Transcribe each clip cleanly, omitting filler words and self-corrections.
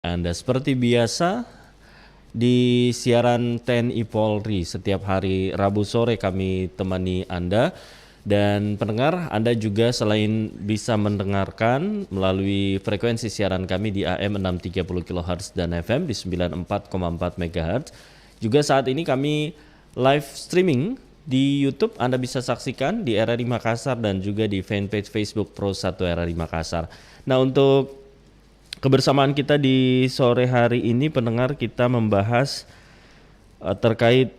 Anda seperti biasa di siaran TNI Polri setiap hari Rabu sore kami temani Anda dan pendengar Anda juga selain bisa mendengarkan melalui frekuensi siaran kami di AM 630 kHz dan FM di 94,4 MHz. Juga saat ini kami live streaming di YouTube. Anda bisa saksikan di RRI Makassar dan juga di fanpage Facebook Pro 1 RRI Makassar. Nah, untuk kebersamaan kita di sore hari ini pendengar, kita membahas terkait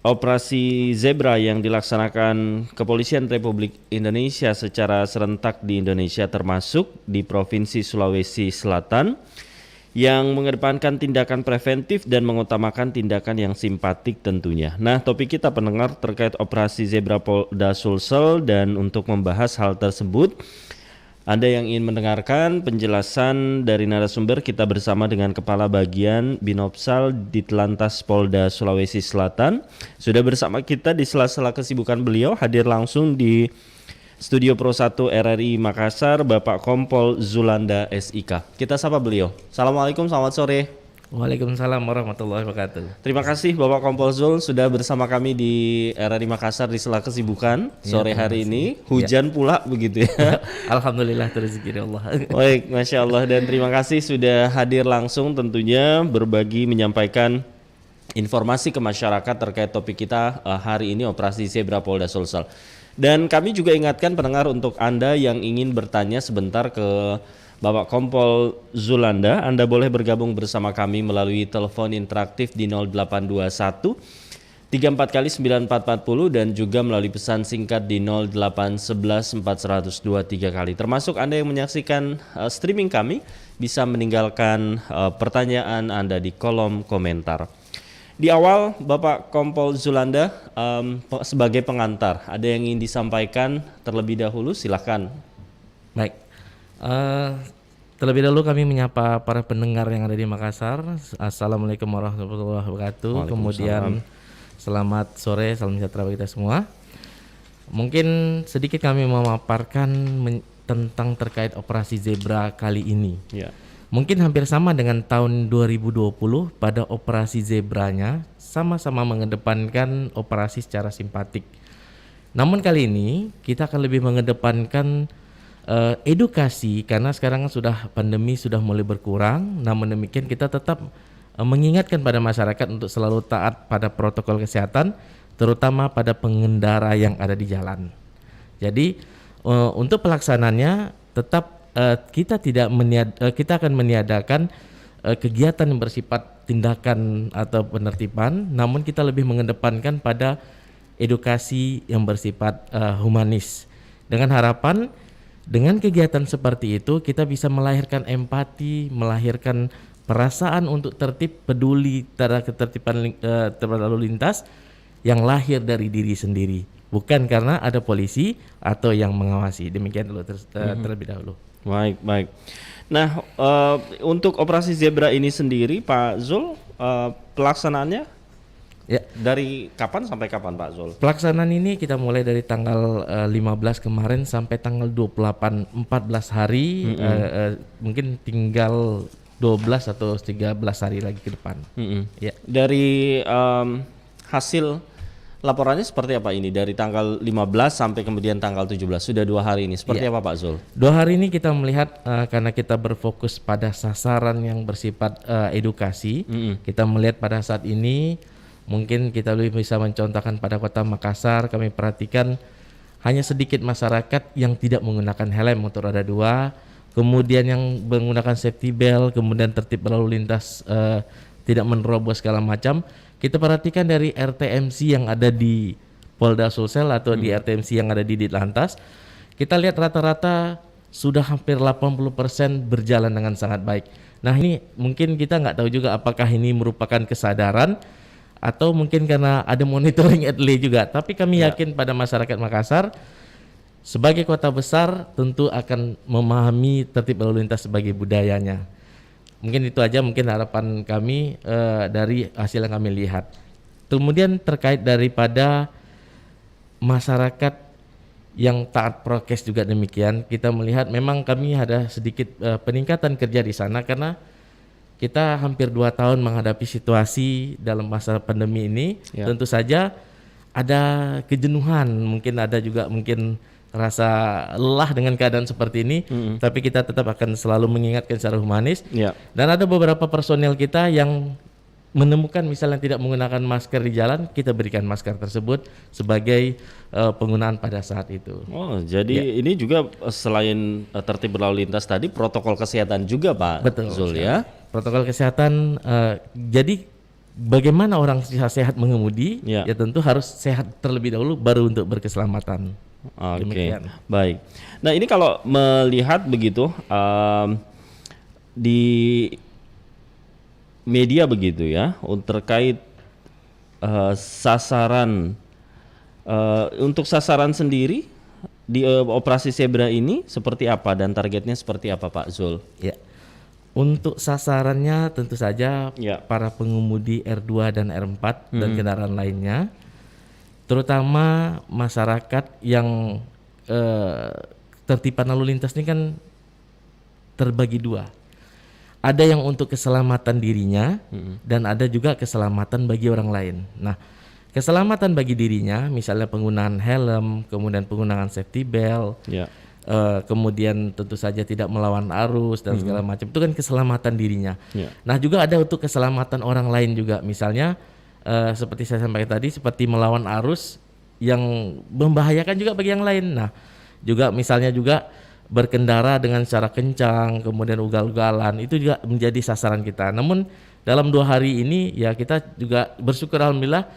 operasi Zebra yang dilaksanakan Kepolisian Republik Indonesia secara serentak di Indonesia termasuk di Provinsi Sulawesi Selatan yang mengedepankan tindakan preventif dan mengutamakan tindakan yang simpatik tentunya. Nah, topik kita pendengar terkait operasi Zebra Polda Sulsel, dan untuk membahas hal tersebut Anda yang ingin mendengarkan penjelasan dari narasumber, kita bersama dengan Kepala Bagian Binopsal Ditlantas Polda Sulawesi Selatan. Sudah bersama kita di sela-sela kesibukan beliau, hadir langsung di Studio Pro 1 RRI Makassar, Bapak Kompol Zulanda SIK. Kita sapa beliau. Assalamualaikum, selamat sore. Waalaikumsalam warahmatullahi wabarakatuh. Terima kasih Bapak Kompol Zul sudah bersama kami di RRI Makassar di sela kesibukan sore hari ini. Hujan pula begitu ya. Alhamdulillah rezeki Allah. Baik, Masya Allah, dan terima kasih sudah hadir langsung tentunya berbagi menyampaikan informasi ke masyarakat terkait topik kita hari ini, operasi Zebra Polda Sulsel. Dan kami juga ingatkan pendengar, untuk Anda yang ingin bertanya sebentar ke Bapak Kompol Zulanda, Anda boleh bergabung bersama kami melalui telepon interaktif di 0821 34 kali 9440 dan juga melalui pesan singkat di 0811 4102 3 kali. Termasuk Anda yang menyaksikan streaming kami bisa meninggalkan pertanyaan Anda di kolom komentar. Di awal, Bapak Kompol Zulanda, sebagai pengantar, ada yang ingin disampaikan terlebih dahulu, silahkan. Baik. Terlebih dahulu kami menyapa para pendengar yang ada di Makassar. Assalamualaikum warahmatullahi wabarakatuh. Kemudian selamat sore, salam sejahtera bagi kita semua. Mungkin sedikit kami memaparkan tentang terkait operasi Zebra kali ini. Ya. Mungkin hampir sama dengan tahun 2020, pada operasi Zebranya sama-sama mengedepankan operasi secara simpatik. Namun kali ini kita akan lebih mengedepankan edukasi, karena sekarang sudah pandemi sudah mulai berkurang. Namun demikian kita tetap mengingatkan pada masyarakat untuk selalu taat pada protokol kesehatan, terutama pada pengendara yang ada di jalan. Jadi untuk pelaksananya tetap kita akan meniadakan kegiatan yang bersifat tindakan atau penertiban, namun kita lebih mengedepankan pada edukasi yang bersifat humanis, dengan harapan dengan kegiatan seperti itu kita bisa melahirkan empati, melahirkan perasaan untuk tertib, peduli terhadap ketertiban lalu lintas yang lahir dari diri sendiri, bukan karena ada polisi atau yang mengawasi. Demikian dulu terlebih dahulu. Baik. Nah, untuk operasi Zebra ini sendiri, Pak Zul, pelaksanaannya ya, dari kapan sampai kapan, Pak Zul? Pelaksanaan ini kita mulai dari tanggal 15 kemarin sampai tanggal 28, 14 hari, mungkin tinggal 12 atau 13 hari lagi ke depan. Ya. Dari hasil laporannya seperti apa ini? Dari tanggal 15 sampai kemudian tanggal 17, sudah 2 hari ini. Seperti apa Pak Zul? 2 hari ini kita melihat karena kita berfokus pada sasaran yang bersifat edukasi, kita melihat pada saat ini mungkin kita lebih bisa mencontohkan pada kota Makassar. Kami perhatikan hanya sedikit masyarakat yang tidak menggunakan helm motor roda 2, kemudian yang menggunakan safety belt, kemudian tertib berlalu lintas tidak menerobos segala macam. Kita perhatikan dari RTMC yang ada di Polda Sulsel atau di RTMC yang ada di Ditlantas, kita lihat rata-rata sudah hampir 80% berjalan dengan sangat baik. Nah, ini mungkin kita nggak tahu juga apakah ini merupakan kesadaran atau mungkin karena ada monitoring early juga. Tapi kami yakin pada masyarakat Makassar sebagai kota besar tentu akan memahami tertib lalu lintas sebagai budayanya. Mungkin itu aja mungkin harapan kami dari hasil yang kami lihat. Kemudian terkait daripada masyarakat yang taat prokes juga demikian, kita melihat memang kami ada sedikit peningkatan kerja di sana karena kita hampir 2 tahun menghadapi situasi dalam masa pandemi ini. Ya. Tentu saja ada kejenuhan, mungkin ada juga mungkin rasa lelah dengan keadaan seperti ini, tapi kita tetap akan selalu mengingatkan secara humanis. Ya. Dan ada beberapa personel kita yang menemukan misalnya tidak menggunakan masker di jalan, kita berikan masker tersebut sebagai penggunaan pada saat itu. Oh, jadi ini juga selain tertib berlalu lintas tadi, protokol kesehatan juga Pak Betul, Zul ya? Protokol kesehatan, jadi bagaimana orang sehat mengemudi, Ya. ya tentu harus sehat terlebih dahulu baru untuk berkeselamatan. Oke, Demikian. baik. Nah ini kalau melihat begitu di media begitu ya, terkait sasaran untuk sasaran sendiri di operasi Zebra ini seperti apa dan targetnya seperti apa Pak Zul? Ya. Untuk sasarannya tentu saja Ya. para pengemudi R2 dan R4 dan kendaraan lainnya, terutama masyarakat yang tertipan lalu lintas ini kan terbagi dua. Ada yang untuk keselamatan dirinya dan ada juga keselamatan bagi orang lain. Nah, keselamatan bagi dirinya misalnya penggunaan helm, kemudian penggunaan safety belt, Ya. kemudian tentu saja tidak melawan arus dan segala macam, itu kan keselamatan dirinya. Ya. Nah juga ada untuk keselamatan orang lain juga, misalnya seperti saya sampaikan tadi, seperti melawan arus yang membahayakan juga bagi yang lain. Nah juga misalnya juga berkendara dengan cara kencang, kemudian ugal-ugalan, itu juga menjadi sasaran kita. Namun dalam 2 hari ini ya kita juga bersyukur alhamdulillah,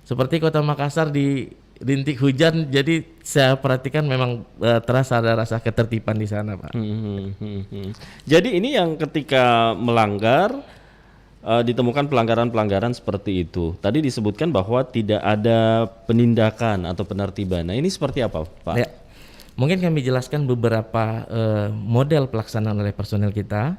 seperti Kota Makassar di rintik hujan, jadi saya perhatikan memang terasa ada rasa ketertiban di sana, Pak. Jadi ini yang ketika melanggar ditemukan pelanggaran-pelanggaran seperti itu. Tadi disebutkan bahwa tidak ada penindakan atau penertiban. Nah ini seperti apa Pak? Ya, mungkin kami jelaskan beberapa model pelaksanaan oleh personel kita.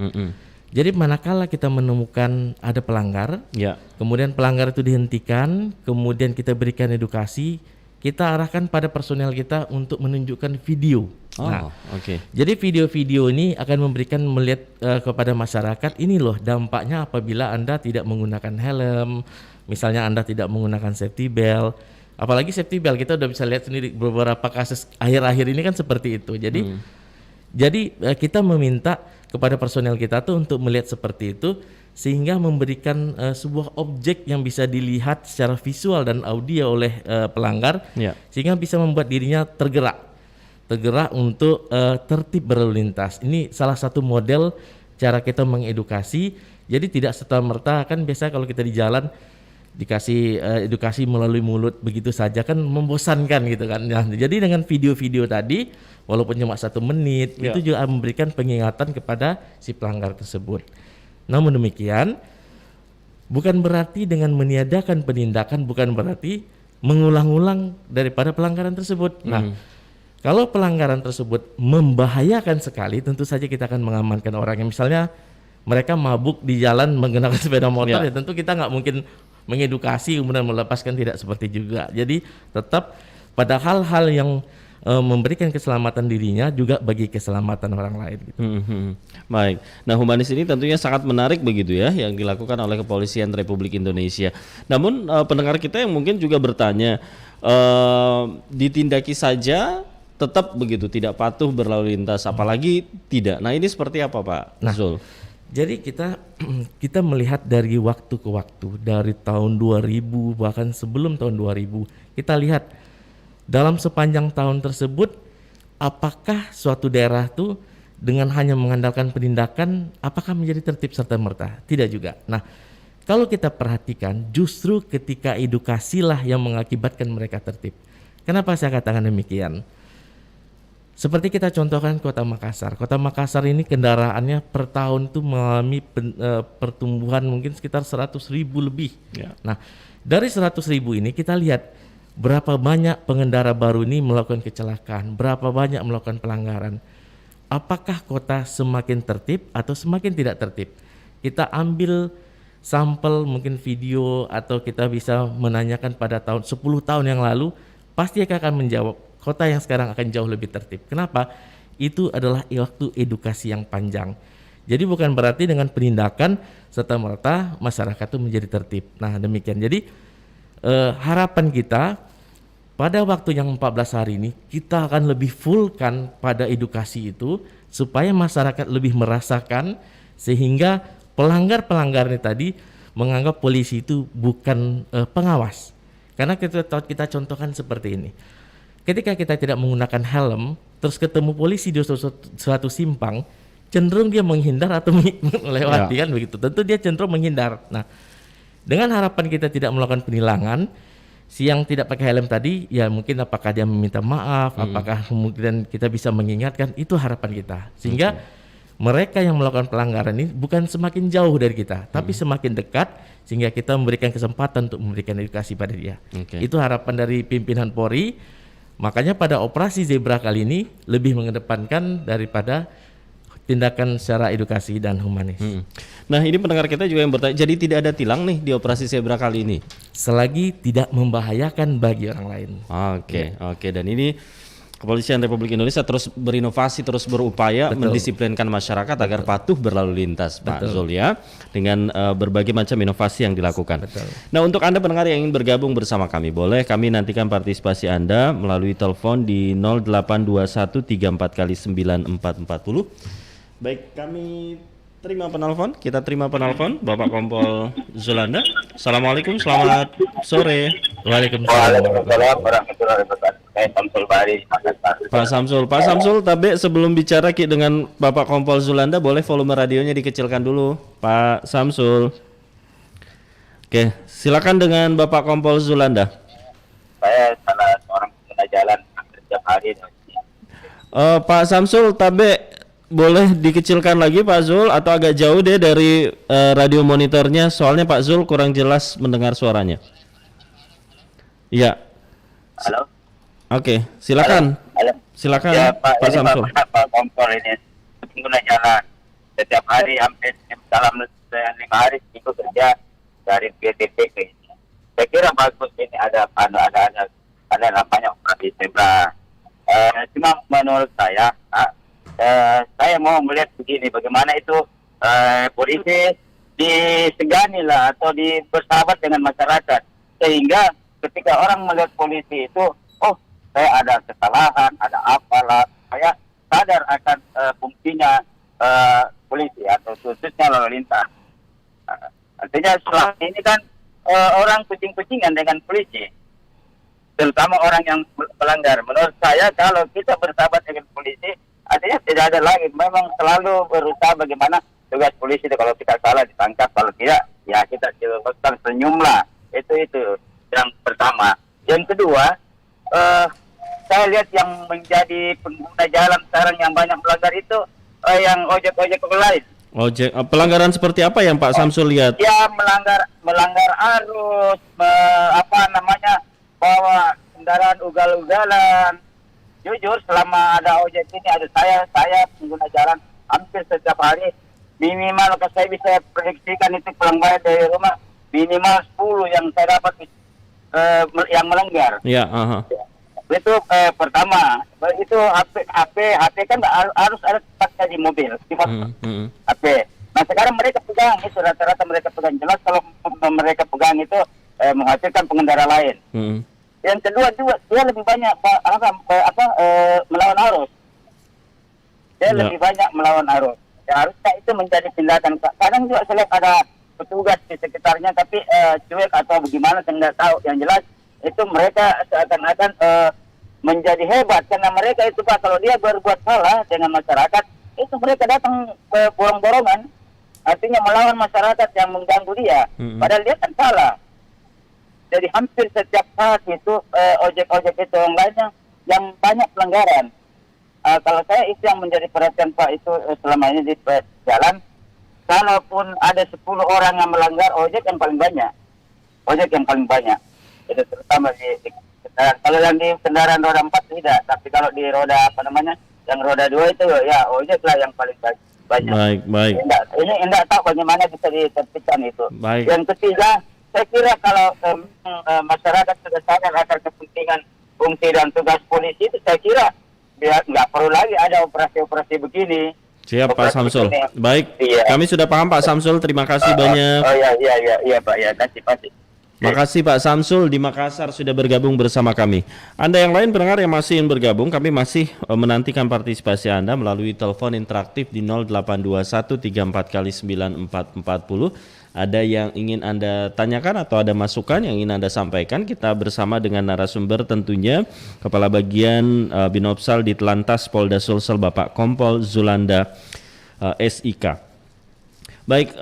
Jadi manakala kita menemukan ada pelanggar, Ya. kemudian pelanggar itu dihentikan, kemudian kita berikan edukasi, kita arahkan pada personel kita untuk menunjukkan video. Oh, oke. Jadi video-video ini akan memberikan melihat kepada masyarakat, ini loh dampaknya apabila Anda tidak menggunakan helm, misalnya Anda tidak menggunakan safety belt. Apalagi safety belt kita udah bisa lihat sendiri beberapa kasus akhir-akhir ini kan seperti itu. Jadi kita meminta kepada personel kita tuh untuk melihat seperti itu, sehingga memberikan sebuah objek yang bisa dilihat secara visual dan audio oleh pelanggar, Ya. sehingga bisa membuat dirinya tergerak untuk tertib berlalu lintas. Ini salah satu model cara kita mengedukasi. Jadi tidak serta-merta, kan biasa kalau kita di jalan dikasih edukasi melalui mulut begitu saja kan membosankan gitu kan. Nah, jadi dengan video-video tadi walaupun cuma 1 menit Ya. itu juga memberikan pengingatan kepada si pelanggar tersebut. Namun demikian bukan berarti dengan meniadakan penindakan, bukan berarti mengulang-ulang daripada pelanggaran tersebut. Nah, kalau pelanggaran tersebut membahayakan sekali, tentu saja kita akan mengamankan orangnya. Misalnya mereka mabuk di jalan menggunakan sepeda motor, ya tentu kita nggak mungkin mengedukasi kemudian melepaskan, tidak seperti juga. Jadi tetap pada hal-hal yang memberikan keselamatan dirinya juga bagi keselamatan orang lain. Gitu. Baik. Nah, humanis ini tentunya sangat menarik begitu ya yang dilakukan oleh Kepolisian Republik Indonesia. Namun pendengar kita yang mungkin juga bertanya, ditindaki saja tetap begitu tidak patuh berlalu lintas, apalagi tidak. Nah, ini seperti apa Pak Zul? Jadi kita melihat dari waktu ke waktu, dari tahun 2000 bahkan sebelum tahun 2000, kita lihat dalam sepanjang tahun tersebut apakah suatu daerah itu dengan hanya mengandalkan penindakan apakah menjadi tertib serta-merta? Tidak juga. Nah, kalau kita perhatikan justru ketika edukasilah yang mengakibatkan mereka tertib. Kenapa saya katakan demikian? Seperti kita contohkan Kota Makassar. Kota Makassar ini kendaraannya per tahun itu mengalami pertumbuhan mungkin sekitar 100.000 lebih. Ya. Nah, dari 100.000 ini kita lihat berapa banyak pengendara baru ini melakukan kecelakaan, berapa banyak melakukan pelanggaran. Apakah kota semakin tertib atau semakin tidak tertib? Kita ambil sampel mungkin video atau kita bisa menanyakan pada tahun 10 tahun yang lalu, pasti akan menjawab kota yang sekarang akan jauh lebih tertib. Kenapa? Itu adalah waktu edukasi yang panjang. Jadi bukan berarti dengan penindakan serta-merta masyarakat itu menjadi tertib. Nah demikian. Jadi harapan kita pada waktu yang 14 hari ini kita akan lebih fullkan pada edukasi itu supaya masyarakat lebih merasakan, sehingga pelanggar-pelanggar ini tadi menganggap polisi itu bukan pengawas. Karena kita contohkan seperti ini. Ketika kita tidak menggunakan helm, terus ketemu polisi di suatu simpang, cenderung dia menghindar atau melewati kan begitu. Tentu dia cenderung menghindar. Nah, dengan harapan kita tidak melakukan penilangan, si yang tidak pakai helm tadi, ya mungkin apakah dia meminta maaf, apakah kemudian kita bisa mengingatkan, itu harapan kita. Sehingga mereka yang melakukan pelanggaran ini bukan semakin jauh dari kita, tapi semakin dekat, sehingga kita memberikan kesempatan untuk memberikan edukasi pada dia. Itu harapan dari pimpinan Polri. Makanya pada operasi Zebra kali ini lebih mengedepankan daripada tindakan secara edukasi dan humanis. Nah ini pendengar kita juga yang bertanya, jadi tidak ada tilang nih di operasi Zebra kali ini? Selagi tidak membahayakan bagi orang lain. Oke. Dan ini Kepolisian Republik Indonesia terus berinovasi, terus berupaya mendisiplinkan masyarakat agar patuh berlalu lintas, Pak Zul ya, dengan berbagai macam inovasi yang dilakukan. Nah untuk Anda pendengar yang ingin bergabung bersama kami, boleh kami nantikan partisipasi Anda melalui telepon di 0821 34 kali 9440. Baik, kami kita terima penelpon Bapak Kompol Zulanda. Assalamualaikum, selamat sore. Waalaikumsalam warahmatullahi wabarakatuh. Samsul Bari, Pak Samsul, tapi sebelum bicara dengan Bapak Kompol Zulanda, boleh volume radionya dikecilkan dulu, Pak Samsul. Oke, silakan dengan Bapak Kompol Zulanda. Saya salah seorang pengguna jalan setiap hari. Pak Samsul, tabe boleh dikecilkan lagi Pak Zul atau agak jauh deh dari radio monitornya, soalnya Pak Zul kurang jelas mendengar suaranya. Iya. Halo. Oke, silakan. Halo. Silakan Ya, Pak Samsul. Pak Kompol ini pengguna jalan setiap hari hampir dalam 5 hari itu kerja dari BTP ke ini. Saya kira bagus ini ada namanya operasi Zebra. Cuma menurut saya mau melihat begini, bagaimana itu polisi disegani lah atau bersahabat dengan masyarakat, sehingga ketika orang melihat polisi itu, oh saya ada kesalahan, ada apalah, saya sadar akan fungsinya polisi atau khususnya lalu lintas. Artinya selama ini kan orang kucing-kucingan dengan polisi, terutama orang yang melanggar. Menurut saya kalau kita bersahabat dengan polisi, artinya tidak ada lagi, memang selalu berusaha bagaimana tugas polisi itu, kalau kita salah ditangkap, kalau tidak ya kita senyumlah. Itu yang pertama. Yang kedua, saya lihat yang menjadi pengguna jalan sekarang yang banyak melanggar itu yang ojek-ojek lain. Pelanggaran seperti apa yang Pak Samsul lihat? Ya melanggar arus, bawa kendaraan ugal-ugalan. Jujur selama ada ojek ini, ada saya pengguna jalan hampir setiap hari, minimal kalau saya bisa prediksikan itu pulang balik dari rumah minimal 10 yang saya dapat yang melanggar. Ya, Itu pertama. Itu HP kan harus ada tempatnya di mobil, di motor. HP. Nah sekarang mereka pegang itu, rata-rata mereka pegang. Jelas kalau mereka pegang itu menghasilkan pengendara lain. Yang kedua juga dia lebih banyak melawan arus. Dia lebih banyak melawan arus. Ya, harusnya itu menjadi tindakan. Kadang juga saya lihat ada petugas di sekitarnya tapi cuek atau bagaimana saya tidak tahu. Yang jelas itu mereka seakan-akan menjadi hebat karena mereka itu Pak, kalau dia berbuat salah dengan masyarakat itu mereka datang ke borong-borongan, artinya melawan masyarakat yang mengganggu dia. Padahal dia kan salah. Jadi hampir setiap saat itu ojek-ojek itu yang lainnya yang banyak pelanggaran. Kalau saya itu yang menjadi perhatian Pak itu selama ini di jalan, kalaupun ada 10 orang yang melanggar, ojek yang paling banyak. Itu terutama di kendaraan. Kalau yang di kendaraan roda 4 tidak, tapi kalau di roda yang roda 2 itu ya ojek lah yang paling banyak. Baik. Ini tidak tahu bagaimana bisa ditertibkan itu. Baik. Yang ketiga, saya kira kalau masyarakat sudah sadar akan kepentingan fungsi dan tugas polisi itu, saya kira nggak perlu lagi ada operasi-operasi begini. Siap Pak Samsul. Baik, Iya. kami sudah paham Pak Samsul. Terima kasih banyak. Oh iya Pak ya, nanti pasti. Makasih Pak Samsul di Makassar sudah bergabung bersama kami. Anda yang lain pendengar yang masih ingin bergabung, kami masih menantikan partisipasi Anda melalui telepon interaktif di 0821 34 kali 9440. Ada yang ingin Anda tanyakan atau ada masukan yang ingin Anda sampaikan, kita bersama dengan narasumber tentunya Kepala Bagian Binopsal di Telantas Polda Sulsel Bapak Kompol Zulanda SIK. Baik,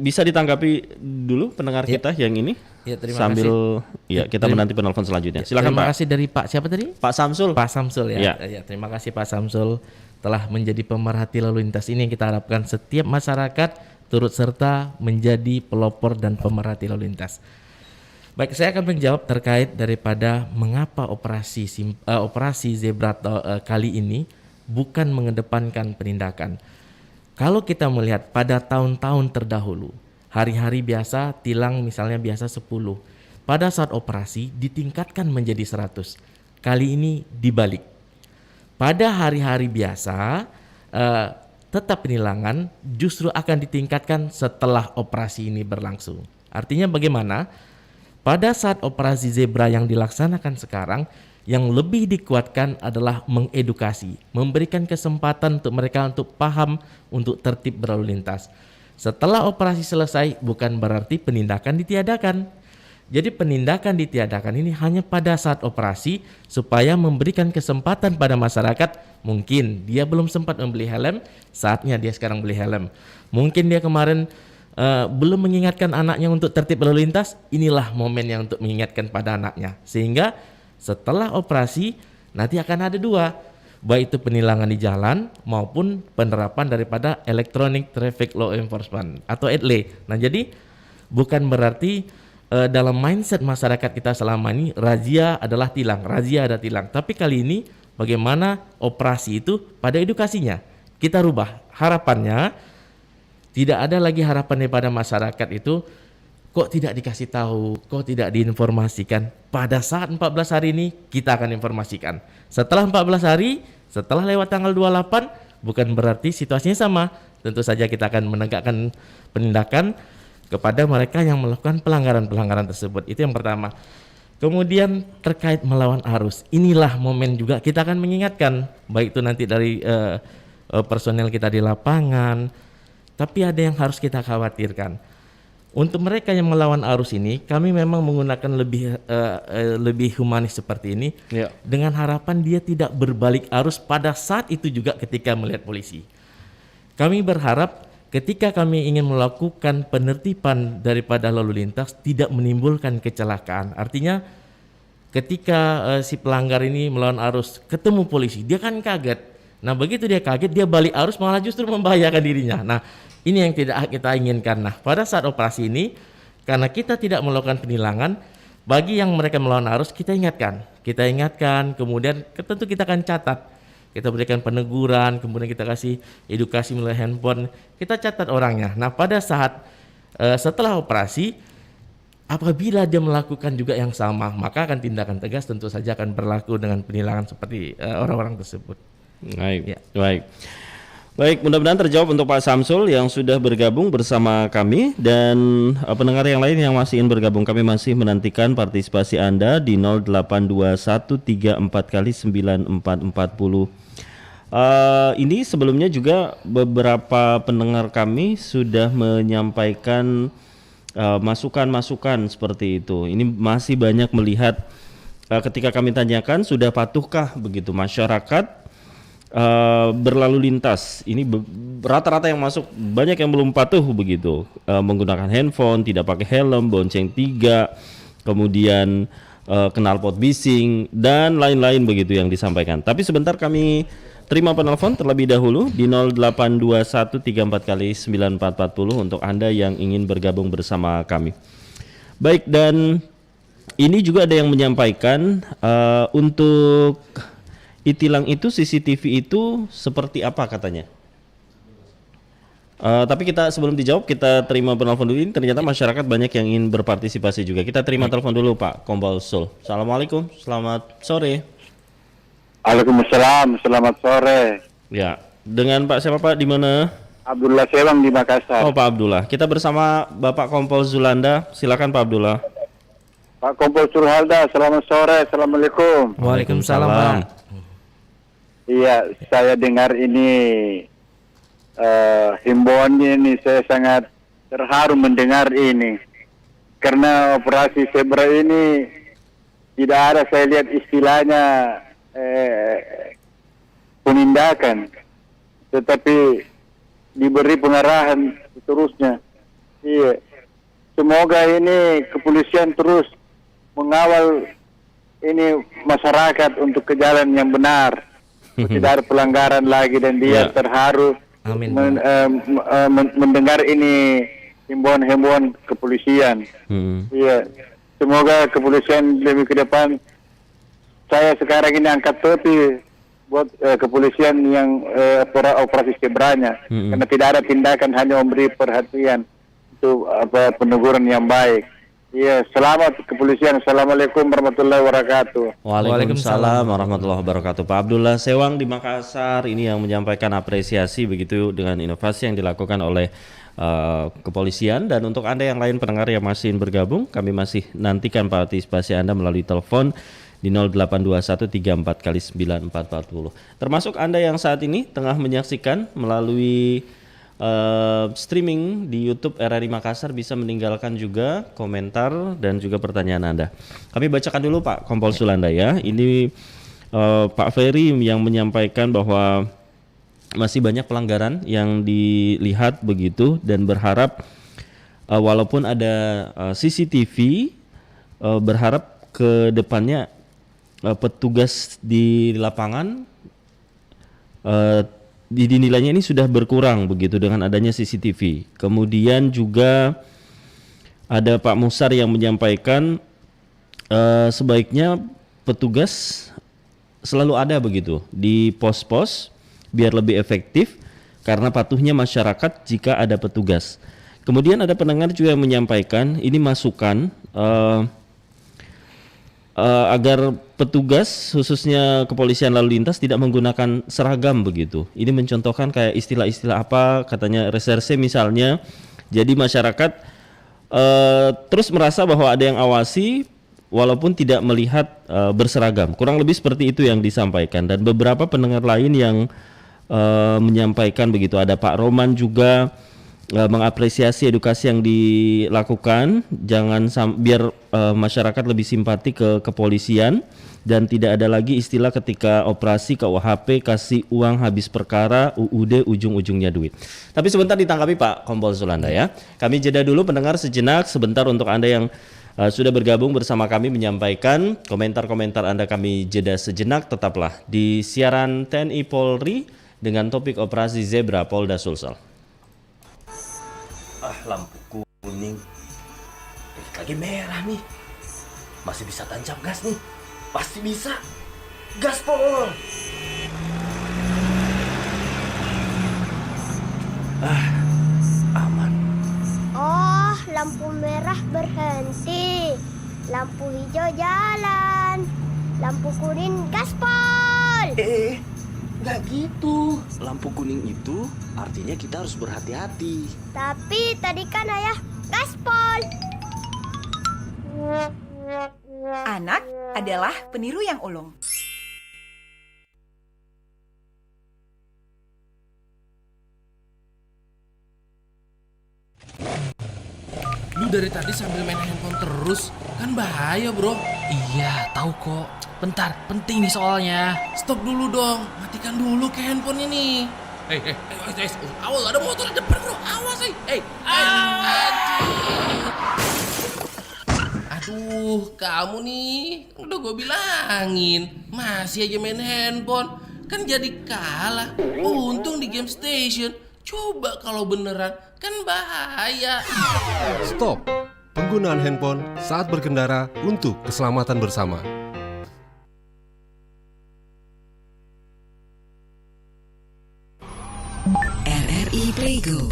bisa ditanggapi dulu pendengar kita yang ini Ya, terima sambil kasih. kita menanti penelpon selanjutnya. Silakan Terima Pak. kasih dari Pak siapa tadi? Pak Samsul. Pak Samsul Ya. ya. Terima kasih Pak Samsul telah menjadi pemerhati lalu lintas ini. Kita harapkan setiap masyarakat turut serta menjadi pelopor dan pemerhati lalu lintas. Baik, saya akan menjawab terkait daripada mengapa operasi zebra kali ini bukan mengedepankan penindakan. Kalau kita melihat pada tahun-tahun terdahulu, hari-hari biasa tilang misalnya biasa 10. Pada saat operasi ditingkatkan menjadi 100. Kali ini dibalik. Pada hari-hari biasa tetap penilangan justru akan ditingkatkan setelah operasi ini berlangsung. Artinya bagaimana? Pada saat operasi zebra yang dilaksanakan sekarang, yang lebih dikuatkan adalah mengedukasi, memberikan kesempatan untuk mereka untuk paham, untuk tertib berlalu lintas. Setelah operasi selesai bukan berarti penindakan ditiadakan. Jadi penindakan ditiadakan ini hanya pada saat operasi supaya memberikan kesempatan pada masyarakat. Mungkin dia belum sempat membeli helm, saatnya dia sekarang beli helm. Mungkin dia kemarin belum mengingatkan anaknya untuk tertib berlalu lintas, inilah momennya untuk mengingatkan pada anaknya. Sehingga setelah operasi nanti akan ada dua, baik itu penilangan di jalan maupun penerapan daripada Electronic Traffic Law Enforcement atau ETLE. Nah jadi bukan berarti dalam mindset masyarakat kita selama ini razia adalah tilang, razia ada tilang. Tapi kali ini bagaimana operasi itu pada edukasinya kita rubah. Harapannya tidak ada lagi harapan daripada masyarakat itu kok tidak dikasih tahu, kok tidak diinformasikan. Pada saat 14 hari ini kita akan informasikan. Setelah 14 hari, setelah lewat tanggal 28, bukan berarti situasinya sama. Tentu saja kita akan menegakkan penindakan kepada mereka yang melakukan pelanggaran-pelanggaran tersebut. Itu yang pertama. Kemudian terkait melawan arus, inilah momen juga kita akan mengingatkan, baik itu nanti dari personel kita di lapangan, tapi ada yang harus kita khawatirkan. Untuk mereka yang melawan arus ini, kami memang menggunakan lebih humanis seperti ini, dengan harapan dia tidak berbalik arus pada saat itu juga ketika melihat polisi. Kami berharap ketika kami ingin melakukan penertiban daripada lalu lintas tidak menimbulkan kecelakaan. Artinya ketika si pelanggar ini melawan arus ketemu polisi, dia kan kaget. Nah begitu dia kaget, dia balik arus malah justru membahayakan dirinya. Nah ini yang tidak kita inginkan. Nah pada saat operasi ini, karena kita tidak melakukan penilangan, bagi yang mereka melawan arus kita ingatkan, kemudian tentu kita akan catat. Kita berikan peneguran, kemudian kita kasih edukasi melalui handphone, kita catat orangnya. Nah pada saat setelah operasi, apabila dia melakukan juga yang sama, maka akan tindakan tegas tentu saja akan berlaku dengan penilangan seperti orang-orang tersebut. Baik, baik. Baik, mudah-mudahan terjawab untuk Pak Samsul yang sudah bergabung bersama kami, dan pendengar yang lain yang masih ingin bergabung, kami masih menantikan partisipasi Anda di 082134 kali 9440. Ini sebelumnya juga beberapa pendengar kami sudah menyampaikan masukan-masukan seperti itu. Ini masih banyak melihat ketika kami tanyakan sudah patuhkah begitu masyarakat berlalu lintas. Ini rata-rata yang masuk banyak yang belum patuh begitu, menggunakan handphone, tidak pakai helm, bonceng 3, kemudian knalpot bising dan lain-lain begitu yang disampaikan. Tapi sebentar kami terima penelpon terlebih dahulu di 082134 kali 9440 untuk Anda yang ingin bergabung bersama kami. Baik, dan ini juga ada yang menyampaikan untuk e-tilang itu, CCTV itu seperti apa katanya. Tapi kita sebelum dijawab kita terima penelpon dulu. Ini ternyata masyarakat banyak yang ingin berpartisipasi juga. Kita terima telepon dulu Pak Kompol Sul. Assalamualaikum, selamat sore. Waalaikumsalam, selamat sore. Ya, Dengan Pak siapa Pak, di mana? Abdullah Sewang di Makassar. Oh Pak Abdullah, kita bersama Bapak Kompol Zulanda, silakan Pak Abdullah. Pak Kompol Zulanda, selamat sore, assalamualaikum. Waalaikumsalam, Pak. Iya, saya dengar ini himbauannya ini, saya sangat terharu mendengar ini. Karena operasi zebra ini tidak ada saya lihat istilahnya penindakan, tetapi diberi pengarahan seterusnya. Iya, semoga ini kepolisian terus mengawal ini masyarakat untuk ke jalan yang benar, tidak ada pelanggaran lagi, dan dia terharu Amin. mendengar ini himbauan-himbauan kepolisian. Iya, semoga kepolisian lebih ke depan. Saya sekarang ini angkat topi buat kepolisian yang operasi zebranya, karena tidak ada tindakan, hanya memberi perhatian untuk peneguran yang baik. Iya, selamat kepolisian. Assalamualaikum warahmatullahi wabarakatuh. Waalaikumsalam warahmatullahi wabarakatuh. Pak Abdullah Sewang di Makassar ini yang menyampaikan apresiasi begitu dengan inovasi yang dilakukan oleh kepolisian. Dan untuk Anda yang lain pendengar yang masih bergabung, kami masih nantikan partisipasi Anda melalui telepon di 082134 termasuk Anda yang saat ini tengah menyaksikan melalui streaming di YouTube RRI Makassar, bisa meninggalkan juga komentar dan juga pertanyaan Anda. Kami bacakan dulu Pak Kompol Zulanda ya. Ini Pak Ferry yang menyampaikan bahwa masih banyak pelanggaran yang dilihat begitu, dan berharap walaupun ada CCTV, berharap ke depannya petugas di lapangan dinilainya ini sudah berkurang begitu dengan adanya CCTV. Kemudian juga ada Pak Musar yang menyampaikan sebaiknya petugas selalu ada begitu di pos-pos biar lebih efektif karena patuhnya masyarakat jika ada petugas. Kemudian ada pendengar juga yang menyampaikan ini masukan agar petugas khususnya kepolisian lalu lintas tidak menggunakan seragam begitu. Ini mencontohkan kayak istilah-istilah apa, katanya reserse misalnya. Jadi masyarakat terus merasa bahwa ada yang awasi walaupun tidak melihat berseragam. Kurang lebih seperti itu yang disampaikan. Dan beberapa pendengar lain yang menyampaikan begitu. Ada Pak Roman juga mengapresiasi edukasi yang dilakukan, jangan biar masyarakat lebih simpati ke kepolisian dan tidak ada lagi istilah ketika operasi KUHP kasih uang habis perkara, UUD ujung-ujungnya duit. Tapi sebentar ditanggapi Pak Kompol Zulanda ya. Kami jeda dulu pendengar sejenak, sebentar untuk Anda yang sudah bergabung bersama kami menyampaikan komentar-komentar Anda, kami jeda sejenak. Tetaplah di siaran TNI Polri dengan topik operasi Zebra Polda Sulsel. Lampu kuning lagi merah nih, masih bisa tancap gas nih, pasti bisa. Gaspol. Aman. Oh, lampu merah berhenti, lampu hijau jalan, lampu kuning gaspol. Nggak gitu. Lampu kuning itu artinya kita harus berhati-hati. Tapi tadi kan ayah gaspol. Anak adalah peniru yang ulung. Lu dari tadi sambil main handphone terus, kan bahaya bro. Iya, tahu kok. Bentar, penting nih soalnya. Stop dulu dong, matikan dulu ke handphonenya nih. Awas, ada motor di depan bro, awas Aduh, kamu nih, udah gue bilangin, masih aja main handphone, kan jadi kalah. Untung di game station, coba kalau beneran, kan bahaya. Stop, penggunaan handphone saat berkendara untuk keselamatan bersama. RRI Playgo.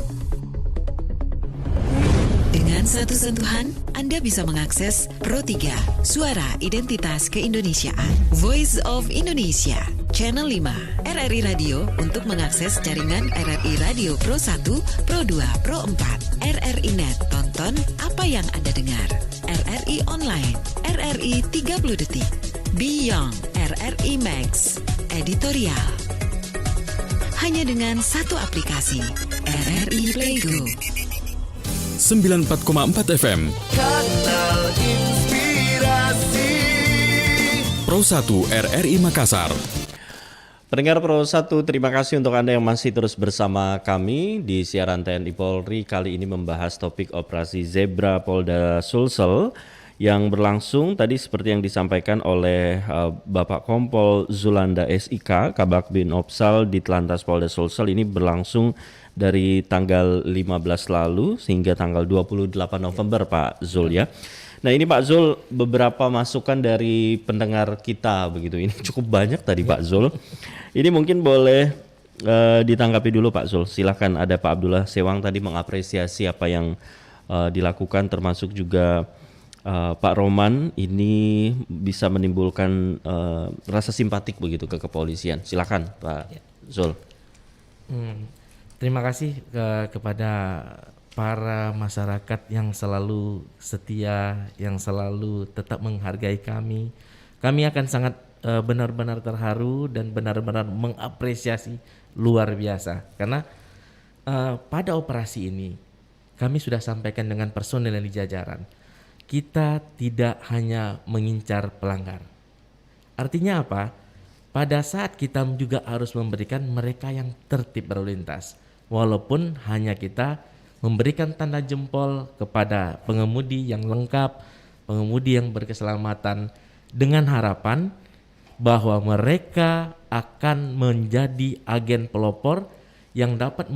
Dengan satu sentuhan, Anda bisa mengakses Pro 3, Suara Identitas Keindonesiaan, Voice of Indonesia. channel 5 RRI Radio untuk mengakses jaringan RRI Radio Pro 1, Pro 2, Pro 4, RRI Net. Tonton apa yang Anda dengar. RRI Online, RRI 30 Detik, Beyond, RRI Max, Editorial. Hanya dengan satu aplikasi, RRI Playgo. 94,4 FM Kanal Inspirasi Pro 1 RRI Makassar. Pendengar Pro 1, terima kasih untuk Anda yang masih terus bersama kami di siaran TNI Polri. Kali ini membahas topik operasi Zebra Polda Sulsel yang berlangsung tadi seperti yang disampaikan oleh Bapak Kompol Zulanda SIK, Kabak Bin Opsal di Telantas Polda Sulsel. Ini berlangsung dari tanggal 15 lalu hingga tanggal 28 November Pak Zul ya. Nah ini Pak Zul, beberapa masukan dari pendengar kita begitu. Ini cukup banyak tadi Pak Zul. Ini mungkin boleh ditanggapi dulu Pak Zul. Silahkan, ada Pak Abdullah Sewang tadi mengapresiasi apa yang dilakukan, termasuk juga Pak Roman ini bisa menimbulkan rasa simpatik begitu ke kepolisian. Silakan Pak Zul. Terima kasih kepada para masyarakat yang selalu setia, yang selalu tetap menghargai kami. Kami akan sangat benar-benar terharu dan benar-benar mengapresiasi luar biasa. Karena pada operasi ini kami sudah sampaikan dengan personel yang di jajaran. Kita tidak hanya mengincar pelanggar. Artinya apa? Pada saat kita juga harus memberikan mereka yang tertib berlalu lintas. Walaupun hanya kita memberikan tanda jempol kepada pengemudi yang lengkap, pengemudi yang berkeselamatan, dengan harapan bahwa mereka akan menjadi agen pelopor yang dapat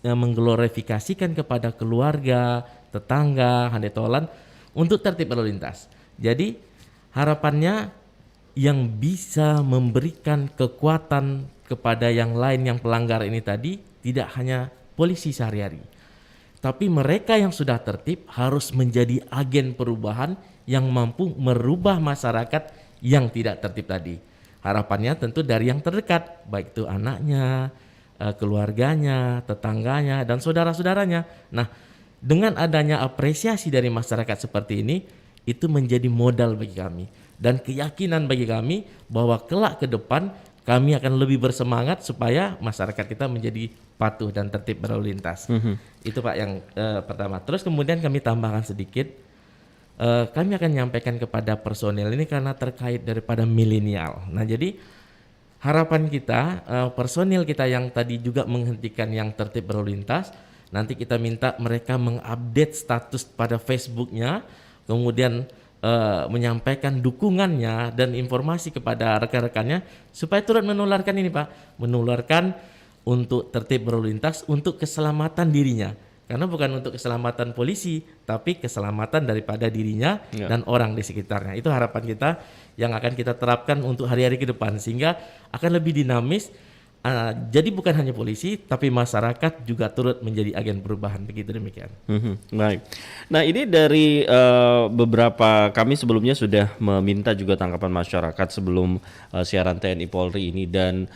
mengglorifikasikan kepada keluarga, tetangga, handai tolan untuk tertib berlalu lintas. Jadi harapannya yang bisa memberikan kekuatan kepada yang lain yang pelanggar ini tadi tidak hanya polisi sehari-hari, tapi mereka yang sudah tertib harus menjadi agen perubahan yang mampu merubah masyarakat yang tidak tertib tadi. Harapannya tentu dari yang terdekat, baik itu anaknya, keluarganya, tetangganya, dan saudara-saudaranya. Nah, dengan adanya apresiasi dari masyarakat seperti ini, itu menjadi modal bagi kami dan keyakinan bagi kami bahwa kelak ke depan kami akan lebih bersemangat supaya masyarakat kita menjadi patuh dan tertib berlalu lintas. Itu Pak yang pertama. Terus kemudian kami tambahkan sedikit, kami akan menyampaikan kepada personel ini karena terkait daripada milenial. Nah jadi harapan kita, personil kita yang tadi juga menghentikan yang tertib berlalu lintas, nanti kita minta mereka mengupdate status pada Facebooknya, kemudian menyampaikan dukungannya dan informasi kepada rekan-rekannya supaya turut menularkan ini Pak, menularkan untuk tertib berlalu lintas untuk keselamatan dirinya, karena bukan untuk keselamatan polisi tapi keselamatan daripada dirinya dan orang di sekitarnya. Itu harapan kita yang akan kita terapkan untuk hari-hari ke depan sehingga akan lebih dinamis. Jadi bukan hanya polisi, tapi masyarakat juga turut menjadi agen perubahan, begitu demikian. Baik. Nah ini dari beberapa, kami sebelumnya sudah meminta juga tanggapan masyarakat sebelum siaran TNI Polri ini, dan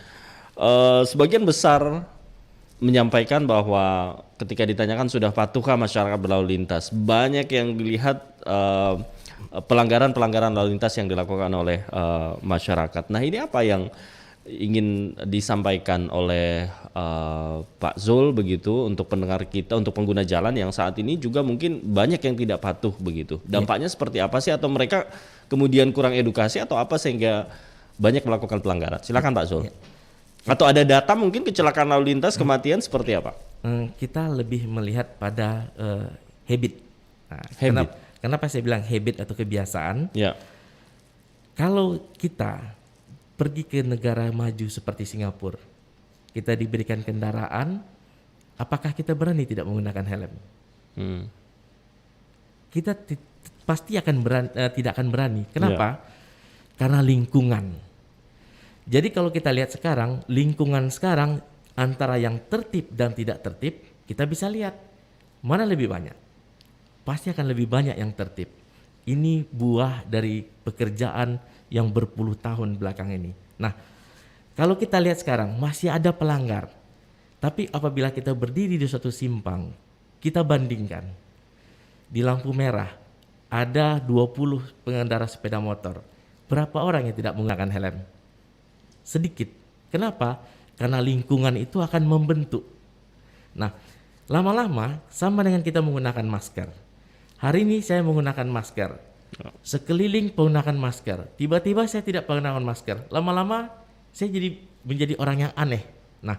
sebagian besar menyampaikan bahwa ketika ditanyakan sudah patuhkah masyarakat berlalu lintas, banyak yang dilihat pelanggaran lalu lintas yang dilakukan oleh masyarakat. Nah ini apa yang ingin disampaikan oleh Pak Zul begitu untuk pendengar kita, untuk pengguna jalan yang saat ini juga mungkin banyak yang tidak patuh begitu. Dampaknya seperti apa sih, atau mereka kemudian kurang edukasi atau apa sehingga banyak melakukan pelanggaran? Silakan Pak Zul. Atau ada data mungkin kecelakaan lalu lintas, kematian seperti apa? Kita lebih melihat pada habit. Nah, habit. Kenapa saya bilang habit atau kebiasaan? Ya. Kalau kita pergi ke negara maju seperti Singapura, kita diberikan kendaraan, apakah kita berani tidak menggunakan helm? Kita pasti akan tidak akan berani. Kenapa? Karena lingkungan. Jadi kalau kita lihat sekarang, lingkungan sekarang antara yang tertib dan tidak tertib, kita bisa lihat mana lebih banyak. Pasti akan lebih banyak yang tertib. Ini buah dari pekerjaan yang berpuluh tahun belakang ini. Nah, Kalau kita lihat sekarang masih ada pelanggar. Tapi apabila kita berdiri di suatu simpang, kita bandingkan. Di lampu merah ada 20 pengendara sepeda motor. Berapa orang yang tidak menggunakan helm? Sedikit. Kenapa? Karena lingkungan itu akan membentuk. Nah, lama-lama sama dengan kita menggunakan masker. Hari ini saya menggunakan masker. Sekeliling menggunakan masker. Tiba-tiba saya tidak menggunakan masker. Lama-lama saya menjadi orang yang aneh. Nah,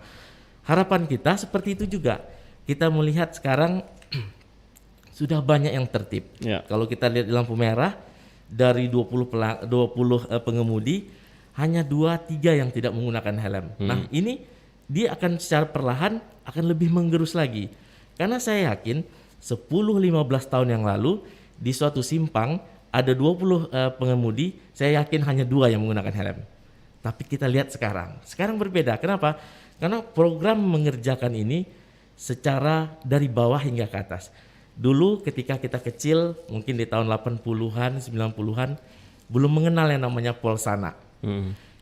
harapan kita seperti itu juga. Kita melihat sekarang sudah banyak yang tertib. Kalau kita lihat di lampu merah, dari 20 pengemudi, hanya 2-3 yang tidak menggunakan helm. Nah, ini dia akan secara perlahan akan lebih menggerus lagi. Karena saya yakin 10-15 tahun yang lalu di suatu simpang ada 20 pengemudi, saya yakin hanya 2 yang menggunakan helm. Tapi kita lihat sekarang berbeda. Kenapa? Karena program mengerjakan ini secara dari bawah hingga ke atas. Dulu ketika kita kecil, mungkin di tahun 80-an, 90-an, belum mengenal yang namanya Polsana.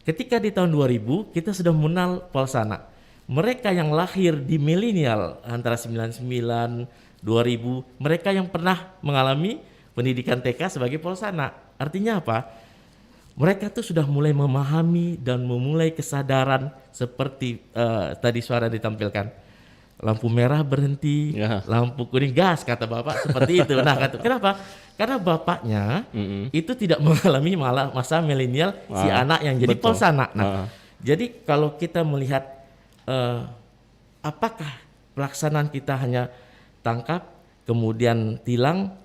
Ketika di tahun 2000, kita sudah mengenal Polsana. Mereka yang lahir di milenial antara 99, 2000, mereka yang pernah mengalami pendidikan TK sebagai Polsana. Artinya apa? Mereka tuh sudah mulai memahami dan memulai kesadaran seperti tadi suara ditampilkan. Lampu merah berhenti, lampu kuning gas, kata bapak seperti itu. Nah, kenapa? Karena bapaknya itu tidak mengalami masa milenial si anak yang jadi Polsana. Nah, jadi kalau kita melihat apakah pelaksanaan kita hanya tangkap kemudian tilang,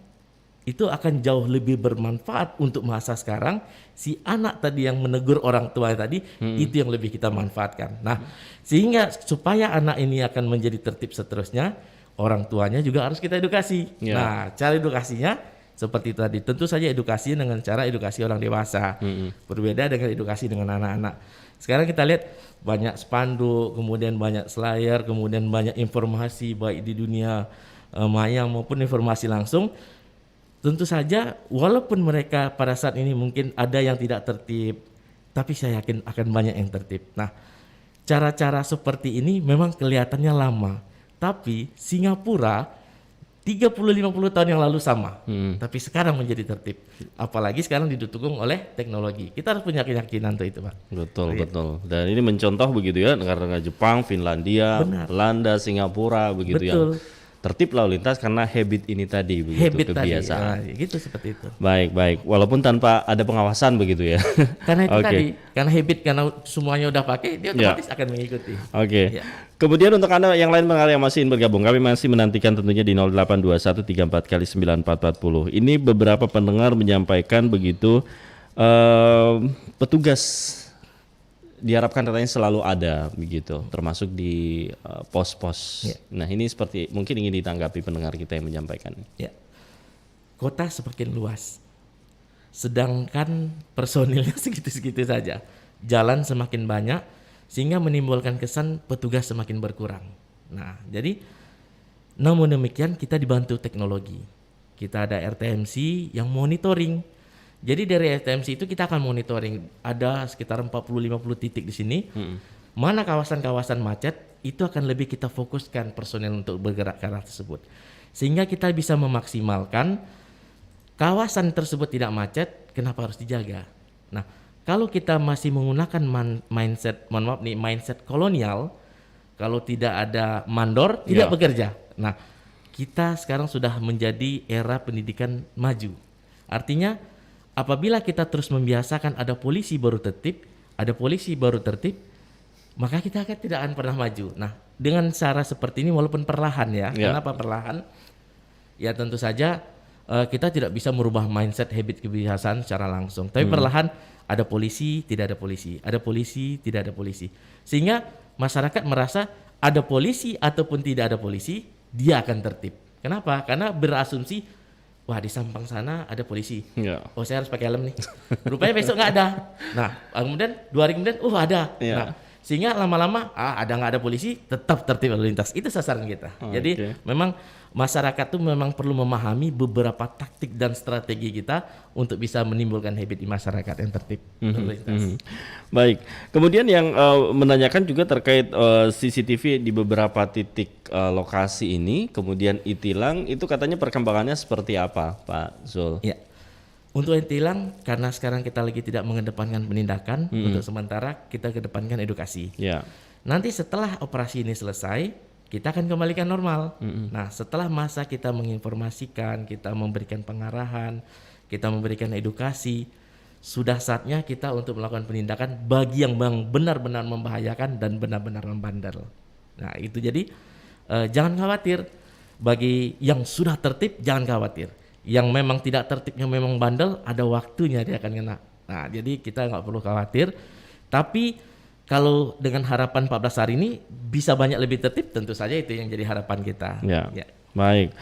itu akan jauh lebih bermanfaat untuk masa sekarang. Si anak tadi yang menegur orang tua tadi, itu yang lebih kita manfaatkan. Nah, sehingga supaya anak ini akan menjadi tertib seterusnya, orang tuanya juga harus kita edukasi. Nah, cara edukasinya seperti tadi. Tentu saja edukasi dengan cara edukasi orang dewasa. Berbeda dengan edukasi dengan anak-anak. Sekarang kita lihat banyak spanduk, kemudian banyak flyer, kemudian banyak informasi baik di dunia maya maupun informasi langsung. Tentu saja walaupun mereka pada saat ini mungkin ada yang tidak tertib, tapi saya yakin akan banyak yang tertib. Nah, cara-cara seperti ini memang kelihatannya lama, tapi Singapura 30-50 tahun yang lalu sama, tapi sekarang menjadi tertib. Apalagi sekarang didukung oleh teknologi. Kita harus punya keyakinan untuk itu, Pak. Betul. Dan ini mencontoh begitu ya, negara-negara Jepang, Finlandia, Belanda, Singapura begitu ya. Tertib lalu lintas karena habit ini tadi, begitu, kebiasaan. Tadi, gitu seperti itu. Baik. Walaupun tanpa ada pengawasan begitu ya. Karena itu tadi, karena habit, karena semuanya udah pakai, dia otomatis akan mengikuti. Oke. Kemudian untuk Anda yang lain yang masih ingin bergabung, kami masih menantikan tentunya di 082134 kali 944. Ini beberapa pendengar menyampaikan begitu, petugas diharapkan katanya selalu ada begitu, termasuk di pos-pos. Nah, ini seperti mungkin ingin ditanggapi pendengar kita yang menyampaikan. Kota semakin luas, sedangkan personilnya segitu-segitu saja. Jalan semakin banyak, sehingga menimbulkan kesan petugas semakin berkurang. Nah, jadi namun demikian kita dibantu teknologi. Kita ada RTMC yang monitoring. Jadi dari RTMC itu kita akan monitoring, ada sekitar 40-50 titik di sini. Mana kawasan-kawasan macet, itu akan lebih kita fokuskan personel untuk bergerak ke arah tersebut. Sehingga kita bisa memaksimalkan kawasan tersebut tidak macet, kenapa harus dijaga? Nah, kalau kita masih menggunakan mindset kolonial, kalau tidak ada mandor, tidak bekerja. Nah, kita sekarang sudah menjadi era pendidikan maju. Artinya, apabila kita terus membiasakan ada polisi baru tertib, maka kita tidak akan pernah maju. Nah, dengan cara seperti ini walaupun perlahan ya. Kenapa perlahan? Ya tentu saja kita tidak bisa merubah mindset, habit, kebiasaan secara langsung. Tapi perlahan ada polisi, tidak ada polisi, ada polisi, tidak ada polisi. Sehingga masyarakat merasa ada polisi ataupun tidak ada polisi, dia akan tertib. Kenapa? Karena berasumsi, wah di samping sana ada polisi. Saya harus pakai helm nih. Rupanya besok nggak ada. Nah, kemudian 2 hari kemudian, ada. Nah, sehingga lama-lama ada nggak ada polisi tetap tertib lalu lintas. Itu sasaran kita. Jadi memang masyarakat tuh memang perlu memahami beberapa taktik dan strategi kita untuk bisa menimbulkan habit di masyarakat yang tertib lalu lintas. Baik, kemudian yang menanyakan juga terkait CCTV di beberapa titik lokasi ini, kemudian e-tilang itu katanya perkembangannya seperti apa, Pak Zul? Ya. Untuk e-tilang, karena sekarang kita lagi tidak mengedepankan penindakan, untuk sementara kita kedepankan edukasi. Nanti setelah operasi ini selesai, kita akan kembalikan normal. Nah, setelah masa kita menginformasikan, kita memberikan pengarahan, kita memberikan edukasi, sudah saatnya kita untuk melakukan penindakan bagi yang benar-benar membahayakan dan benar-benar membandel. Nah, itu jadi jangan khawatir. Bagi yang sudah tertib, jangan khawatir. Yang memang tidak tertibnya memang bandel, ada waktunya dia akan kena. Nah, jadi kita nggak perlu khawatir. Tapi kalau dengan harapan 14 hari ini bisa banyak lebih tertib, tentu saja itu yang jadi harapan kita. Ya. Baik.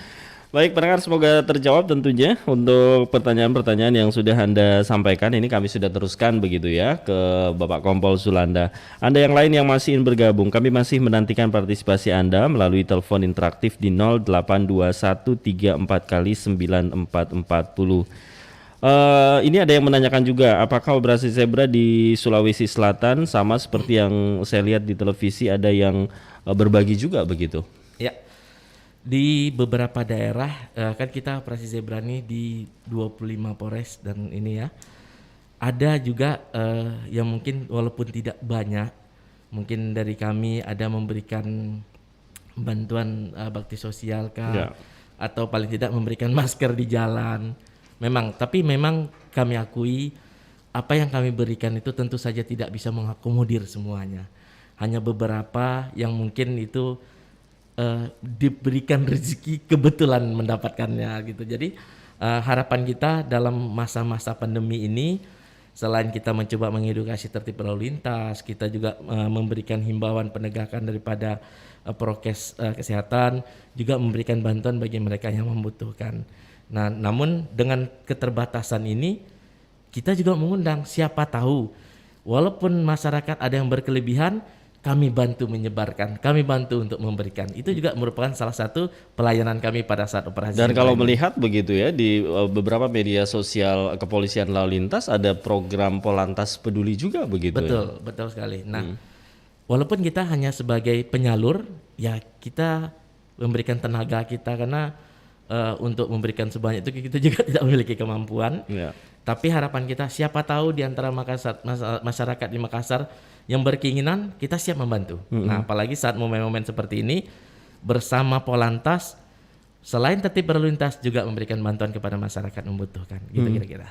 Baik, pendengar, semoga terjawab tentunya untuk pertanyaan-pertanyaan yang sudah Anda sampaikan. Ini kami sudah teruskan begitu ya ke Bapak Kompol Zulanda. Anda yang lain yang masih ingin bergabung, kami masih menantikan partisipasi Anda melalui telepon interaktif di 082134 kali 9440. Ini ada yang menanyakan juga, apakah operasi zebra di Sulawesi Selatan sama seperti yang saya lihat di televisi, ada yang berbagi juga begitu? Ya. Di beberapa daerah kan kita operasi zebra ini di 25 Polres dan ini ya. Ada juga yang mungkin walaupun tidak banyak, mungkin dari kami ada memberikan bantuan bakti sosial kah, atau paling tidak memberikan masker di jalan. Tapi memang kami akui apa yang kami berikan itu tentu saja tidak bisa mengakomodir semuanya. Hanya beberapa yang mungkin itu diberikan rezeki kebetulan mendapatkannya gitu. Jadi harapan kita dalam masa-masa pandemi ini, selain kita mencoba mengedukasi tertib berlalu lintas, kita juga memberikan himbauan penegakan daripada prokes kesehatan, juga memberikan bantuan bagi mereka yang membutuhkan. Nah, namun dengan keterbatasan ini kita juga mengundang, siapa tahu walaupun masyarakat ada yang berkelebihan, kami bantu menyebarkan, kami bantu untuk memberikan. Itu juga merupakan salah satu pelayanan kami pada saat operasi. Dan kalau melihat begitu ya, di beberapa media sosial kepolisian lalu lintas ada program Polantas Peduli juga begitu. Betul, betul sekali. Nah, walaupun kita hanya sebagai penyalur, ya kita memberikan tenaga kita karena untuk memberikan sebanyak itu kita juga tidak memiliki kemampuan. Tapi harapan kita, siapa tahu di antara masyarakat di Makassar yang berkeinginan, kita siap membantu. Nah, apalagi saat momen-momen seperti ini, bersama Polantas, selain tertib berlalu lintas juga memberikan bantuan kepada masyarakat membutuhkan. Gitu kira-kira.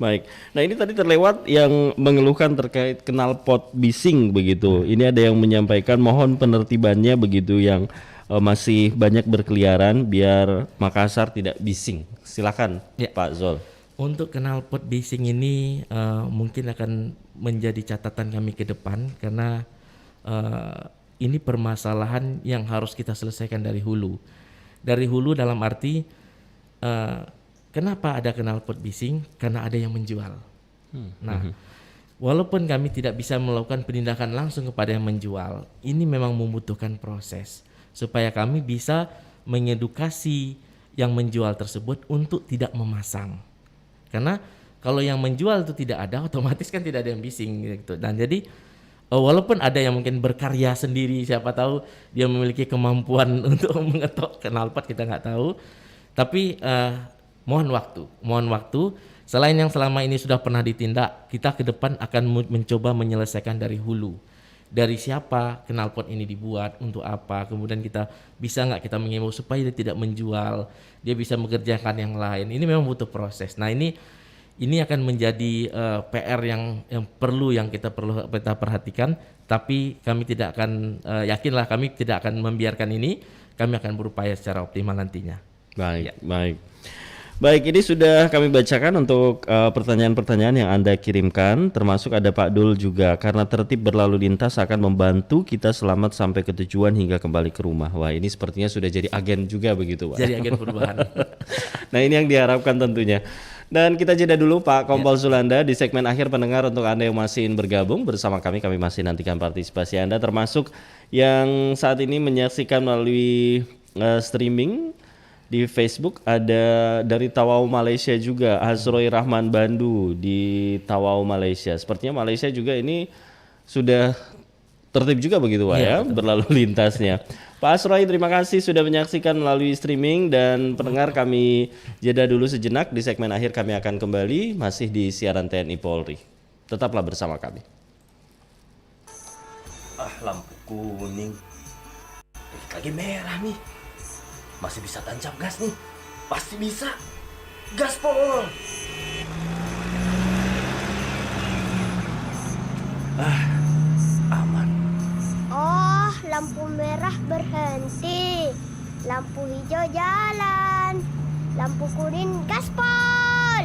Baik. Nah, ini tadi terlewat yang mengeluhkan terkait knalpot bising begitu. Ini ada yang menyampaikan mohon penertibannya begitu, yang masih banyak berkeliaran biar Makassar tidak bising. Silakan Pak Zul. Untuk knalpot bising ini mungkin akan menjadi catatan kami ke depan, karena ini permasalahan yang harus kita selesaikan dari hulu. Dari hulu dalam arti kenapa ada knalpot bising? Karena ada yang menjual. Nah, walaupun kami tidak bisa melakukan penindakan langsung kepada yang menjual, ini memang membutuhkan proses supaya kami bisa mengedukasi yang menjual tersebut untuk tidak memasang. Karena kalau yang menjual itu tidak ada, otomatis kan tidak ada yang bising gitu. Dan jadi walaupun ada yang mungkin berkarya sendiri, siapa tahu dia memiliki kemampuan untuk mengetok knalpot, kita nggak tahu. Tapi mohon waktu. Selain yang selama ini sudah pernah ditindak, kita ke depan akan mencoba menyelesaikan dari hulu. Dari siapa knalpot ini dibuat, untuk apa, kemudian kita bisa nggak kita mengimbau supaya dia tidak menjual, dia bisa mengerjakan yang lain. Ini memang butuh proses. Nah, ini akan menjadi PR yang perlu kita perhatikan. Tapi kami tidak akan yakinlah kami tidak akan membiarkan ini. Kami akan berupaya secara optimal nantinya. Baik, ini sudah kami bacakan untuk pertanyaan-pertanyaan yang Anda kirimkan, termasuk ada Pak Dul juga, karena tertib berlalu lintas akan membantu kita selamat sampai ke tujuan hingga kembali ke rumah. Wah, ini sepertinya sudah jadi agen juga begitu, Pak. Jadi agen perubahan. Nah, ini yang diharapkan tentunya. Dan kita jeda dulu Pak Kompol Zulanda di segmen akhir. Pendengar, untuk Anda yang masih ingin bergabung bersama kami masih nantikan partisipasi Anda, termasuk yang saat ini menyaksikan melalui streaming di Facebook. Ada dari Tawau Malaysia juga, Hasroi Rahman Bandu di Tawau Malaysia. Sepertinya Malaysia juga ini sudah tertib juga begitu Pak ya berlalu lintasnya. Pak Asroi, terima kasih sudah menyaksikan melalui streaming, dan pendengar, kami jeda dulu sejenak. Di segmen akhir kami akan kembali masih di siaran TNI Polri. Tetaplah bersama kami. Lampu kuning. Lagi merah nih. Masih bisa tancap gas nih. Pasti bisa. Gaspol. Aman. Oh, lampu merah berhenti. Lampu hijau jalan. Lampu kuning gaspol.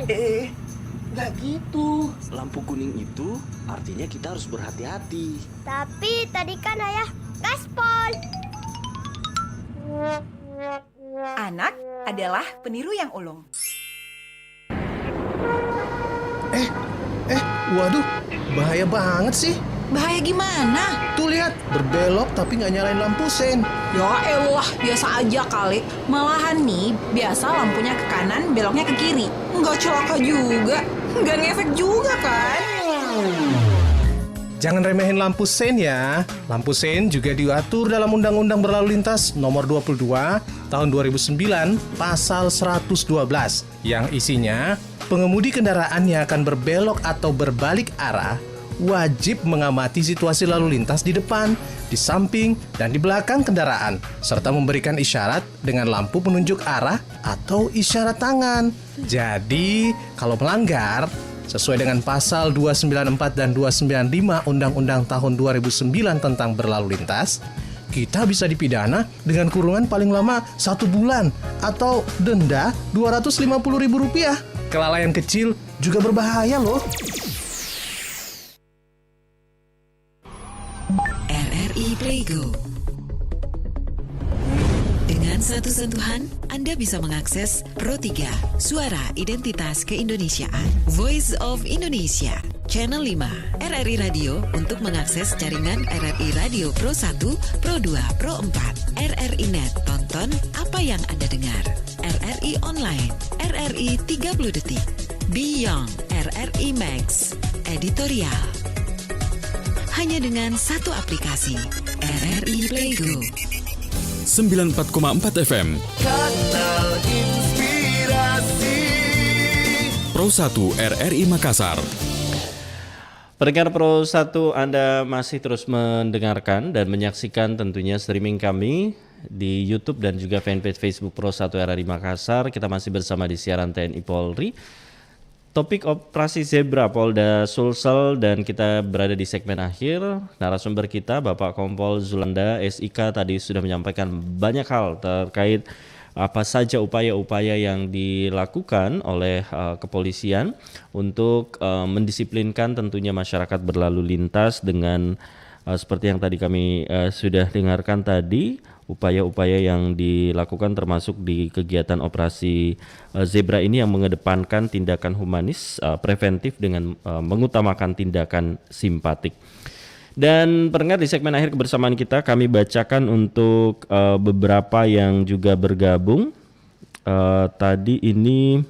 Nggak gitu. Lampu kuning itu artinya kita harus berhati-hati. Tapi tadi kan ayah gaspol. Anak adalah peniru yang ulung. Waduh, bahaya banget sih. Bahaya gimana? Tuh lihat, berbelok tapi nggak nyalain lampu sen. Ya elah, biasa aja kali. Malahan nih, biasa lampunya ke kanan, beloknya ke kiri. Nggak celaka juga, nggak ngefek juga kan? Jangan remehin lampu sen ya. Lampu sen juga diatur dalam Undang-Undang Berlalu Lintas Nomor 22 Tahun 2009 Pasal 112 yang isinya pengemudi kendaraan yang akan berbelok atau berbalik arah wajib mengamati situasi lalu lintas di depan, di samping, dan di belakang kendaraan, serta memberikan isyarat dengan lampu penunjuk arah atau isyarat tangan. Jadi, kalau melanggar, sesuai dengan pasal 294 dan 295 Undang-Undang tahun 2009 tentang berlalu lintas, kita bisa dipidana dengan kurungan paling lama 1 bulan atau denda Rp250.000. Kelalaian kecil juga berbahaya loh. RRI Playgo. Dengan satu sentuhan, Anda bisa mengakses Pro 3, Suara Identitas Keindonesiaan, Voice of Indonesia, Channel 5, RRI Radio untuk mengakses jaringan RRI Radio Pro 1, Pro 2, Pro 4, RRI Net, tonton apa yang Anda dengar, RRI Online, RRI 30 Detik, Beyond, RRI Max, Editorial. Hanya dengan satu aplikasi, RRI Playgo. 94,4 FM Kanal Inspirasi Pro 1 RRI Makassar. Pendengar Pro 1, Anda masih terus mendengarkan dan menyaksikan tentunya streaming kami di YouTube dan juga fanpage Facebook Pro 1 RRI Makassar. Kita masih bersama di siaran TNI Polri. Topik operasi Zebra Polda Sulsel, dan kita berada di segmen akhir. Narasumber kita Bapak Kompol Zulanda SIK tadi sudah menyampaikan banyak hal terkait apa saja upaya-upaya yang dilakukan oleh kepolisian untuk mendisiplinkan tentunya masyarakat berlalu lintas dengan seperti yang tadi kami sudah dengarkan tadi, upaya-upaya yang dilakukan termasuk di kegiatan operasi Zebra ini yang mengedepankan tindakan humanis preventif dengan mengutamakan tindakan simpatik. Dan pendengar, di segmen akhir kebersamaan kita kami bacakan untuk beberapa yang juga bergabung. Tadi ini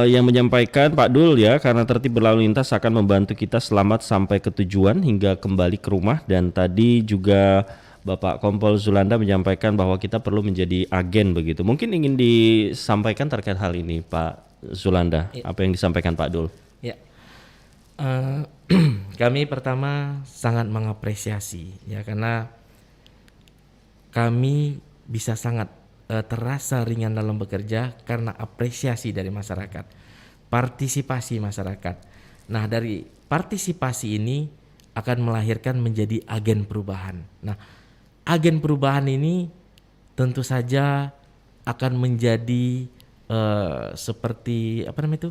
yang menyampaikan Pak Dul ya, karena tertib berlalu lintas akan membantu kita selamat sampai ke tujuan hingga kembali ke rumah. Dan tadi juga Bapak Kompol Zulanda menyampaikan bahwa kita perlu menjadi agen begitu. Mungkin ingin disampaikan terkait hal ini Pak Zulanda, apa yang disampaikan Pak Dul? Ya, kami pertama sangat mengapresiasi ya, karena kami bisa sangat terasa ringan dalam bekerja karena apresiasi dari masyarakat, partisipasi masyarakat. Nah, dari partisipasi ini akan melahirkan menjadi agen perubahan. Nah, agen perubahan ini tentu saja akan menjadi seperti apa namanya itu,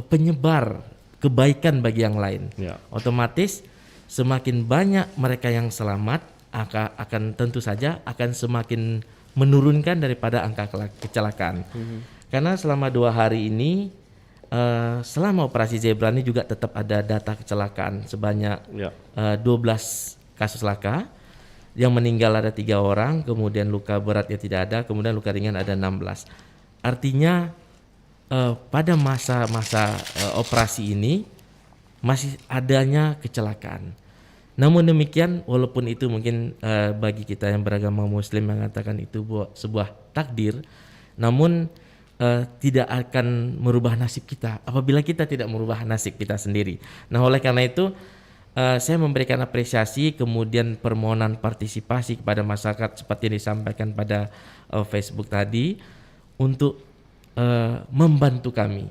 penyebar kebaikan bagi yang lain. Ya. Otomatis semakin banyak mereka yang selamat, akan tentu saja akan semakin menurunkan daripada angka kecelakaan. Karena selama 2 hari ini, selama operasi zebra ini juga tetap ada data kecelakaan sebanyak 12 kasus laka. Yang meninggal ada 3 orang, kemudian luka beratnya tidak ada, kemudian luka ringan ada 16. Artinya pada masa-masa operasi ini masih adanya kecelakaan. Namun demikian, walaupun itu mungkin bagi kita yang beragama Muslim mengatakan itu sebuah takdir, namun tidak akan merubah nasib kita apabila kita tidak merubah nasib kita sendiri. Nah, oleh karena itu saya memberikan apresiasi, kemudian permohonan partisipasi kepada masyarakat seperti yang disampaikan pada Facebook tadi untuk membantu kami.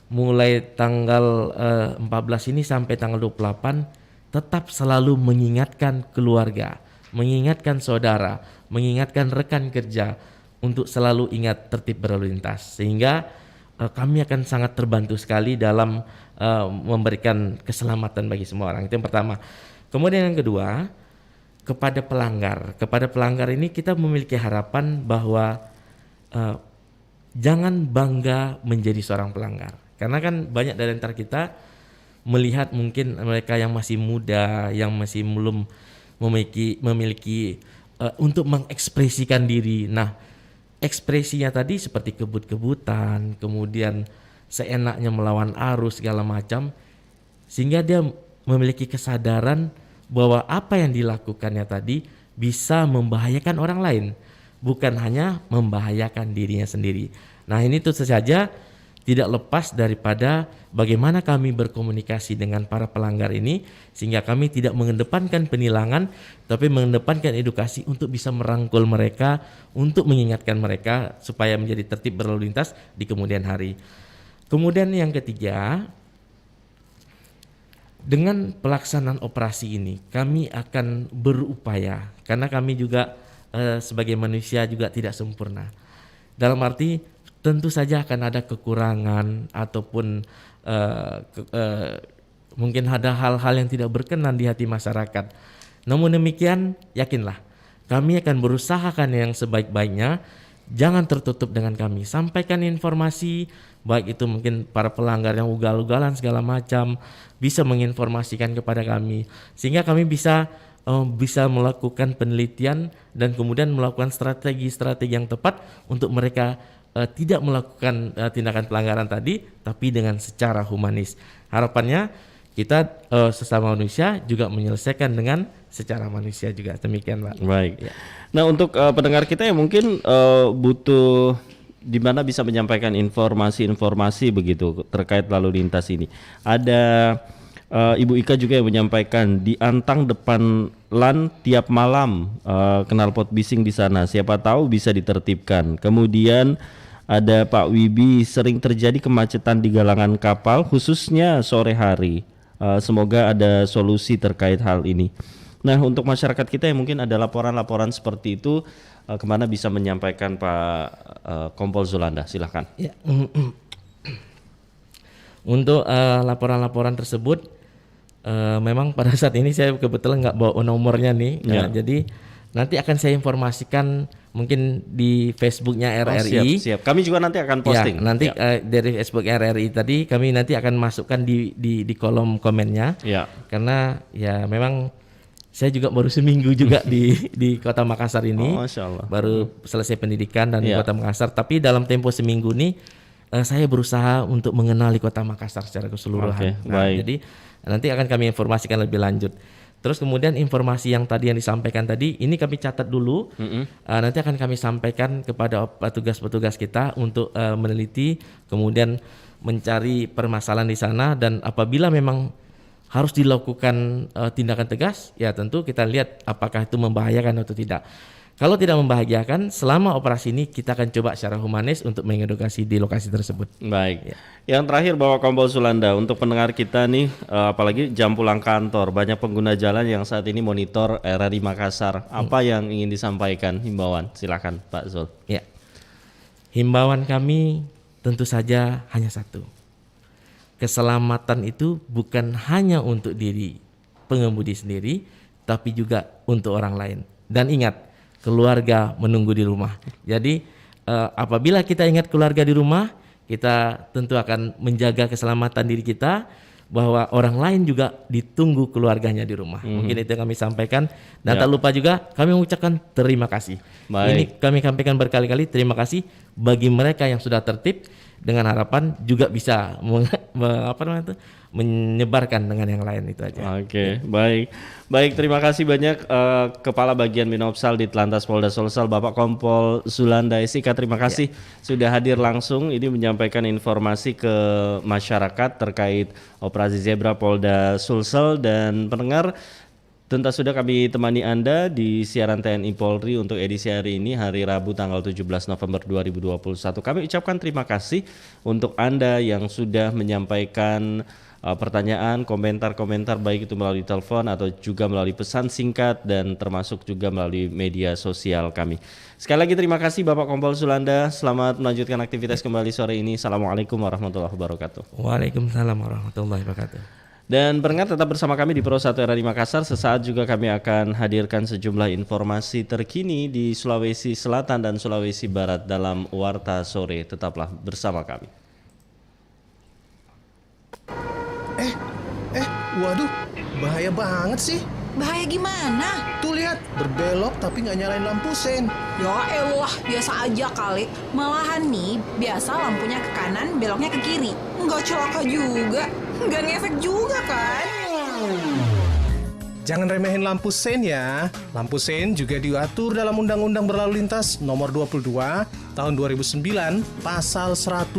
Mulai tanggal 14 ini sampai tanggal 28 tetap selalu mengingatkan keluarga, mengingatkan saudara, mengingatkan rekan kerja untuk selalu ingat tertib berlalu lintas, sehingga kami akan sangat terbantu sekali dalam memberikan keselamatan bagi semua orang. Itu yang pertama. Kemudian yang kedua, kepada pelanggar ini kita memiliki harapan bahwa jangan bangga menjadi seorang pelanggar, karena kan banyak dari antara kita melihat mungkin mereka yang masih muda, yang masih belum memiliki untuk mengekspresikan diri. Nah, ekspresinya tadi seperti kebut-kebutan, kemudian seenaknya melawan arus segala macam, sehingga dia memiliki kesadaran bahwa apa yang dilakukannya tadi bisa membahayakan orang lain, bukan hanya membahayakan dirinya sendiri. Nah, ini tentu saja tidak lepas daripada bagaimana kami berkomunikasi dengan para pelanggar ini, sehingga kami tidak mengedepankan penilangan, tapi mengedepankan edukasi untuk bisa merangkul mereka, untuk mengingatkan mereka supaya menjadi tertib berlalu lintas di kemudian hari. Kemudian yang ketiga, dengan pelaksanaan operasi ini kami akan berupaya, karena kami juga sebagai manusia juga tidak sempurna. Dalam arti tentu saja akan ada kekurangan ataupun mungkin ada hal-hal yang tidak berkenan di hati masyarakat. Namun demikian, yakinlah kami akan berusahakan yang sebaik-baiknya. Jangan tertutup dengan kami, sampaikan informasi, baik itu mungkin para pelanggar yang ugal-ugalan segala macam bisa menginformasikan kepada kami, sehingga kami bisa melakukan penelitian dan kemudian melakukan strategi-strategi yang tepat untuk mereka tidak melakukan tindakan pelanggaran tadi, tapi dengan secara humanis. Harapannya kita sesama manusia juga menyelesaikan dengan secara manusia juga. Demikian, Pak. Baik. Ya. Nah, untuk pendengar kita yang mungkin butuh di mana bisa menyampaikan informasi-informasi begitu terkait lalu lintas ini. Ada Ibu Ika juga yang menyampaikan di Antang depan LAN tiap malam knalpot bising di sana. Siapa tahu bisa ditertibkan. Kemudian ada Pak Wibi, sering terjadi kemacetan di galangan kapal khususnya sore hari. Semoga ada solusi terkait hal ini. Nah, untuk masyarakat kita yang mungkin ada laporan-laporan seperti itu, kemana bisa menyampaikan Pak Kompol Zulanda? Silahkan. Ya. Untuk laporan-laporan tersebut, memang pada saat ini saya kebetulan nggak bawa nomornya nih. Ya. Jadi nanti akan saya informasikan mungkin di Facebooknya RRI. Siap. Kami juga nanti akan posting. Ya, nanti dari Facebook RRI tadi kami nanti akan masukkan di kolom komennya. Ya. Karena ya memang saya juga baru seminggu juga di Kota Makassar ini. Oh, Masya Allah. Baru selesai pendidikan dan di Kota Makassar. Tapi dalam tempo seminggu ini saya berusaha untuk mengenali Kota Makassar secara keseluruhan. Baik. Jadi nanti akan kami informasikan lebih lanjut. Terus kemudian informasi yang tadi yang disampaikan tadi, ini kami catat dulu. Nanti akan kami sampaikan kepada petugas-petugas kita untuk meneliti, kemudian mencari permasalahan di sana, dan apabila memang harus dilakukan tindakan tegas, ya tentu kita lihat apakah itu membahayakan atau tidak. Kalau tidak membahayakan, selama operasi ini kita akan coba secara humanis untuk mengedukasi di lokasi tersebut. Baik. Ya. Yang terakhir Bapak Kompol Zulanda, untuk pendengar kita nih, apalagi jam pulang kantor, banyak pengguna jalan yang saat ini monitor RRI Makassar. Apa yang ingin disampaikan, himbauan? Silakan Pak Zul. Ya. Himbauan kami tentu saja hanya satu. Keselamatan itu bukan hanya untuk diri pengemudi sendiri, tapi juga untuk orang lain. Dan ingat, keluarga menunggu di rumah. Jadi apabila kita ingat keluarga di rumah, kita tentu akan menjaga keselamatan diri kita, bahwa orang lain juga ditunggu keluarganya di rumah. Mungkin itu yang kami sampaikan. Dan tak lupa juga kami mengucapkan terima kasih. Ini kami sampaikan berkali-kali, terima kasih bagi mereka yang sudah tertib, dengan harapan juga bisa menyebarkan dengan yang lain, itu aja. Oke, baik, terima kasih banyak Kepala Bagian Binopsal di Telantas Polda Sulsel, Bapak Kompol Zulanda Esika. Terima kasih sudah hadir langsung ini menyampaikan informasi ke masyarakat terkait operasi Zebra Polda Sulsel. Dan pendengar, tentu sudah kami temani Anda di siaran TNI Polri untuk edisi hari ini, hari Rabu tanggal 17 November 2021. Kami ucapkan terima kasih untuk Anda yang sudah menyampaikan pertanyaan, komentar-komentar, baik itu melalui telepon atau juga melalui pesan singkat dan termasuk juga melalui media sosial kami. Sekali lagi terima kasih Bapak Kompol Zulanda. Selamat melanjutkan aktivitas kembali sore ini. Assalamualaikum warahmatullahi wabarakatuh. Waalaikumsalam warahmatullahi wabarakatuh. Dan pendengar tetap bersama kami di Pro 1 RRI Makassar. Sesaat juga kami akan hadirkan sejumlah informasi terkini di Sulawesi Selatan dan Sulawesi Barat dalam Warta Sore. Tetaplah bersama kami. Waduh, bahaya banget sih. Bahaya gimana? Tuh lihat, berbelok tapi nggak nyalain lampu sen. Ya elah, biasa aja kali. Malahan nih, biasa lampunya ke kanan, beloknya ke kiri. Nggak celaka juga, nggak ngefek juga kan? Jangan remehin lampu sen ya. Lampu sen juga diatur dalam Undang-Undang Berlalu Lintas Nomor 22 Tahun 2009 Pasal 112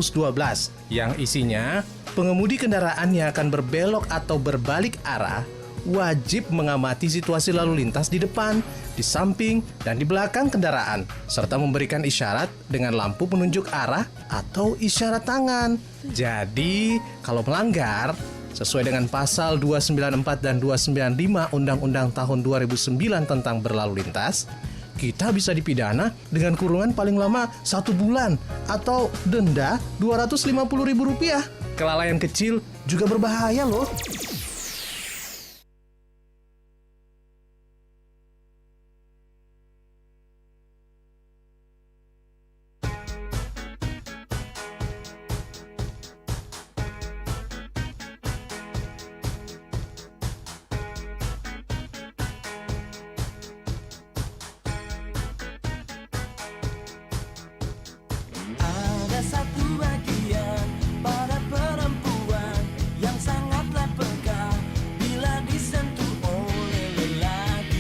yang isinya pengemudi kendaraan yang akan berbelok atau berbalik arah wajib mengamati situasi lalu lintas di depan, di samping, dan di belakang kendaraan, serta memberikan isyarat dengan lampu penunjuk arah atau isyarat tangan. Jadi, kalau melanggar, sesuai dengan pasal 294 dan 295 Undang-Undang tahun 2009 tentang berlalu lintas, kita bisa dipidana dengan kurungan paling lama 1 bulan atau denda Rp250.000. Kelalaian kecil juga berbahaya loh.